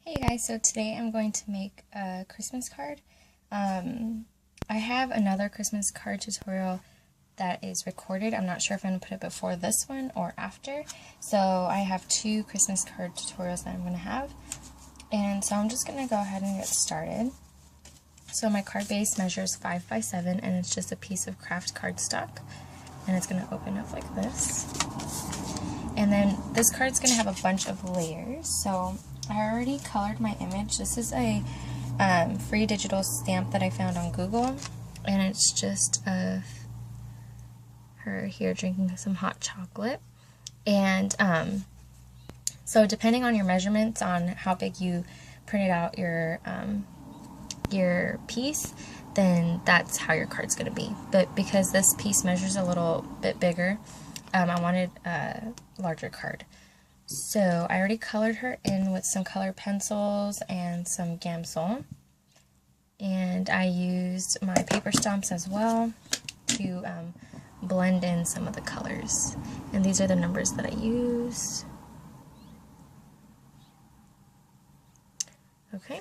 Hey guys, so today I'm going to make a Christmas card. I have another Christmas card tutorial that is recorded. I'm not sure if I'm going to put it before this one or after. So I have two Christmas card tutorials that I'm going to have. And so I'm just going to go ahead and get started. So my card base measures 5 by 7 and it's just a piece of craft cardstock. And it's going to open up like this. And then this card's going to have a bunch of layers. So I already colored my image. This is a free digital stamp that I found on Google, and it's just her here drinking some hot chocolate. And so depending on your measurements on how big you printed out your piece, then that's how your card's going to be. But because this piece measures a little bit bigger, I wanted a larger card. So I already colored her in with some colored pencils and some Gamsol. And I used my paper stomps as well to blend in some of the colors. And these are the numbers that I used. Okay.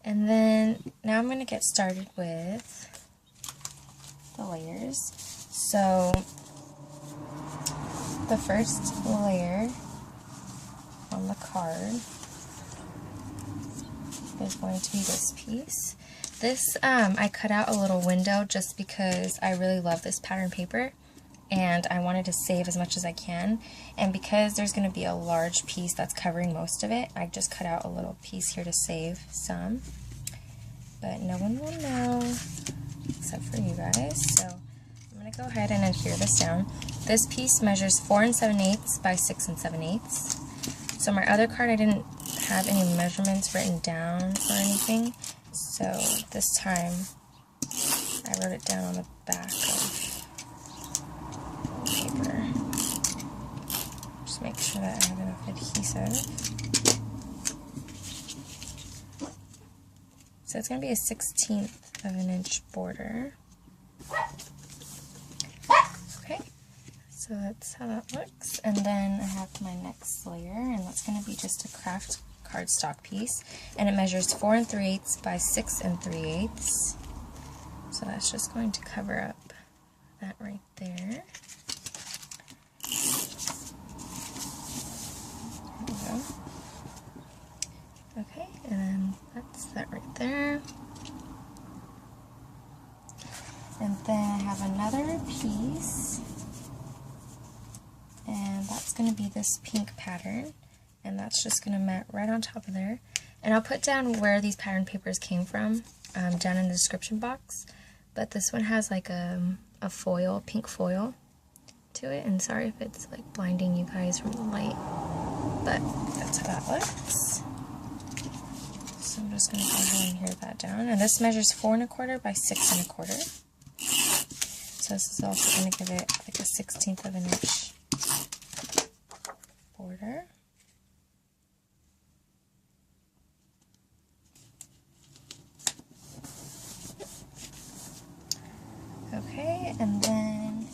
And then now I'm going to get started with the layers. So the first layer on the card is going to be this piece. This, I cut out a little window just because I really love this pattern paper and I wanted to save as much as I can. And because there's going to be a large piece that's covering most of it, I just cut out a little piece here to save some. But no one will know except for you guys. So I'm going to go ahead and adhere this down. This piece measures 4 7/8 by 6 7/8. So my other card I didn't have any measurements written down or anything. So this time I wrote it down on the back of the paper. Just make sure that I have enough adhesive. So it's going to be a 1/16 of an inch border. Okay, so that's how that looks. And then I have my next layer, and that's going to be just a craft cardstock piece. And it measures 4 3/8 by 6 3/8. So that's just going to cover up that right there. There we go. Okay, and then that's that right there. And then I have another piece, and that's going to be this pink pattern, and that's just going to mat right on top of there. And I'll put down where these pattern papers came from down in the description box, but this one has like a foil, pink foil to it, and sorry if it's like blinding you guys from the light, but that's how that looks. So I'm just going to go ahead and adhere that down, and this measures 4 1/4 by 6 1/4. So this is also going to give it like a 1/16 of an inch border. Okay, and then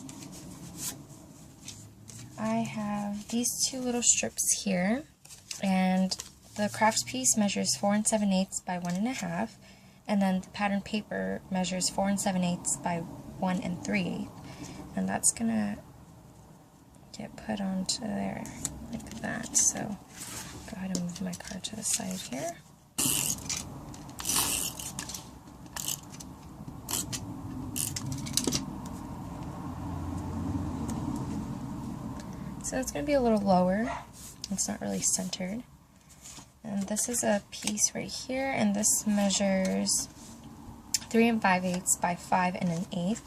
I have these two little strips here, and the craft piece measures 4 7/8 by 1 1/2, and then the pattern paper measures 4 7/8 by 1 3/8, and that's gonna get put onto there like that. So go ahead and move my card to the side here. So it's gonna be a little lower. It's not really centered. And this is a piece right here, and this measures 3 5/8 by 5 1/8.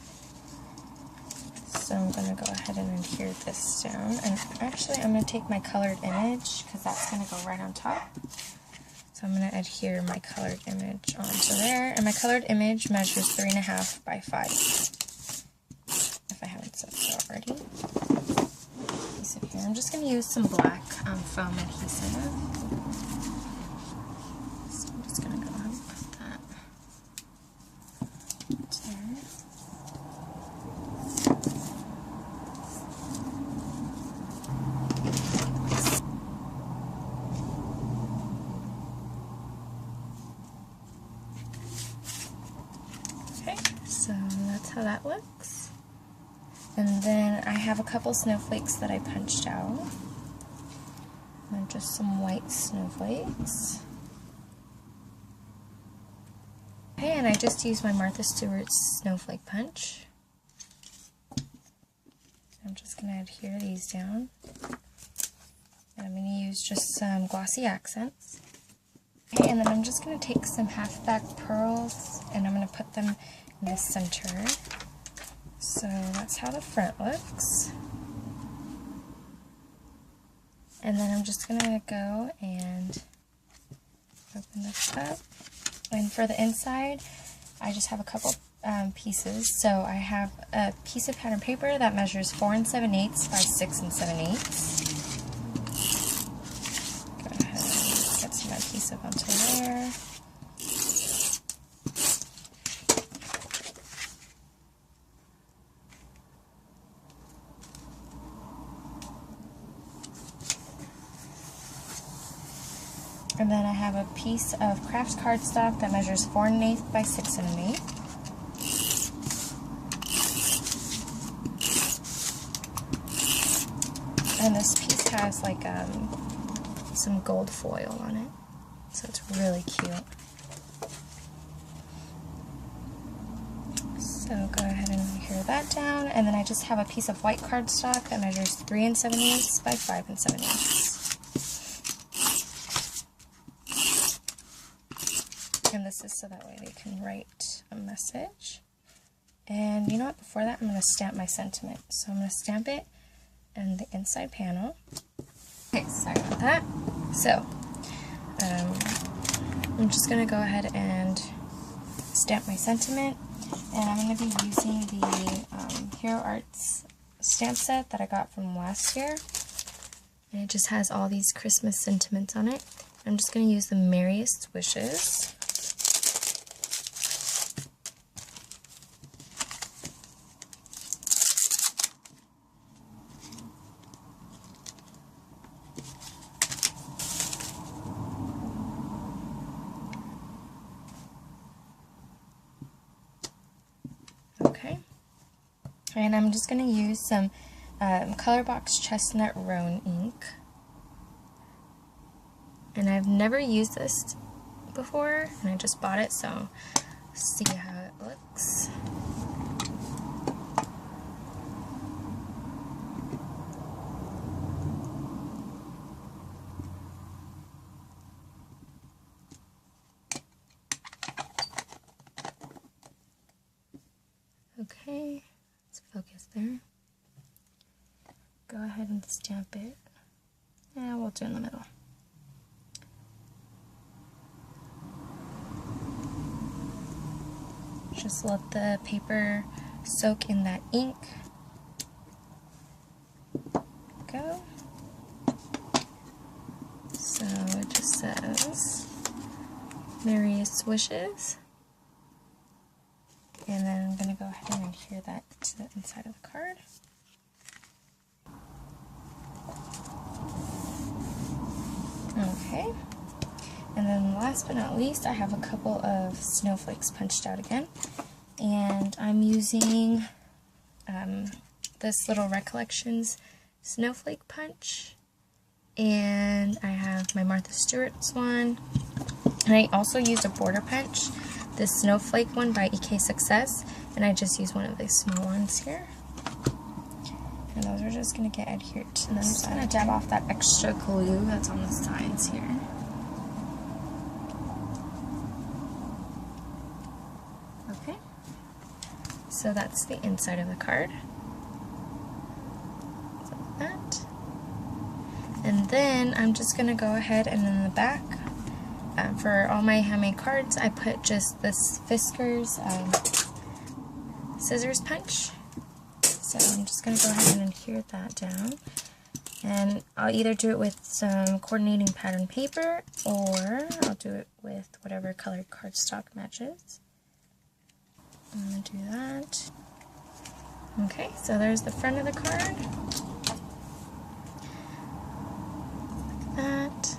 So I'm going to go ahead and adhere this down. And actually I'm going to take my colored image, because that's going to go right on top. So I'm going to adhere my colored image onto there. And my colored image measures 3 1/2 by 5, if I haven't said so already. Adhesive here. I'm just going to use some black foam adhesive. So I'm just going to go ahead and put that there. And then I have a couple snowflakes that I punched out. And just some white snowflakes. Okay, and I just used my Martha Stewart's snowflake punch. I'm just going to adhere these down. And I'm going to use just some glossy accents. Okay, and then I'm just going to take some half-back pearls and I'm going to put them in the center. So that's how the front looks. And then I'm just going to go and open this up. And for the inside, I just have a couple pieces. So I have a piece of pattern paper that measures 4 7/8 by 6 7/8. Go ahead and get some adhesive onto there. And then I have a piece of craft cardstock that measures 4 1/8 by 6 1/8. And this piece has like some gold foil on it, so it's really cute. So go ahead and adhere that down, and then I just have a piece of white cardstock that measures 3 7/8 by 5 7/8. And this is so that way they can write a message. And you know what, before that I'm going to stamp my sentiment. So I'm going to stamp it in the inside panel. Okay, sorry about that. So, I'm just going to go ahead and stamp my sentiment. And I'm going to be using the Hero Arts stamp set that I got from last year. And it just has all these Christmas sentiments on it. I'm just going to use the Merriest Wishes. Okay, and I'm just going to use some Colorbox Chestnut Roan ink, and I've never used this before, and I just bought it, so see how it looks. Okay, let's focus there. Go ahead and stamp it. Yeah, we'll do in the middle. Just let the paper soak in that ink. Go. So it just says Merriest Wishes. And then I'm going to go ahead and adhere that to the inside of the card. Okay. And then last but not least, I have a couple of snowflakes punched out again. And I'm using this little Recollections snowflake punch. And I have my Martha Stewart's one. And I also used a border punch, this snowflake one by EK Success, and I just used one of these small ones here. And those are just going to get adhered to. And I'm just going to dab off that extra glue that's on the sides here. Okay. So that's the inside of the card. So like that. And then I'm just going to go ahead and in the back, for all my handmade cards, I put just this Fiskars scissors punch. So I'm just going to go ahead and adhere that down. And I'll either do it with some coordinating pattern paper, or I'll do it with whatever colored cardstock matches. I'm going to do that. Okay, so there's the front of the card. Like that.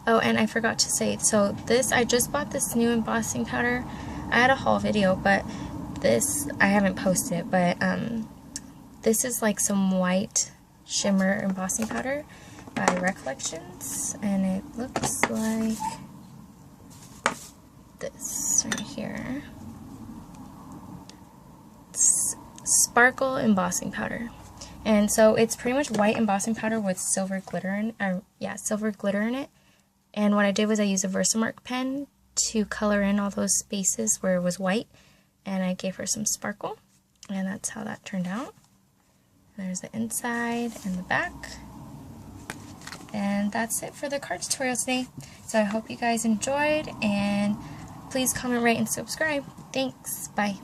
Oh, and I forgot to say, so this, I just bought this new embossing powder. I had a haul video, but this, I haven't posted it, but this is like some white shimmer embossing powder by Recollections, and it looks like this right here. It's sparkle embossing powder. And so it's pretty much white embossing powder with silver glitter silver glitter in it. And what I did was I used a Versamark pen to color in all those spaces where it was white, and I gave her some sparkle, and that's how that turned out. There's the inside and the back. And that's it for the card tutorial today. So I hope you guys enjoyed, and please comment, rate, and subscribe. Thanks. Bye.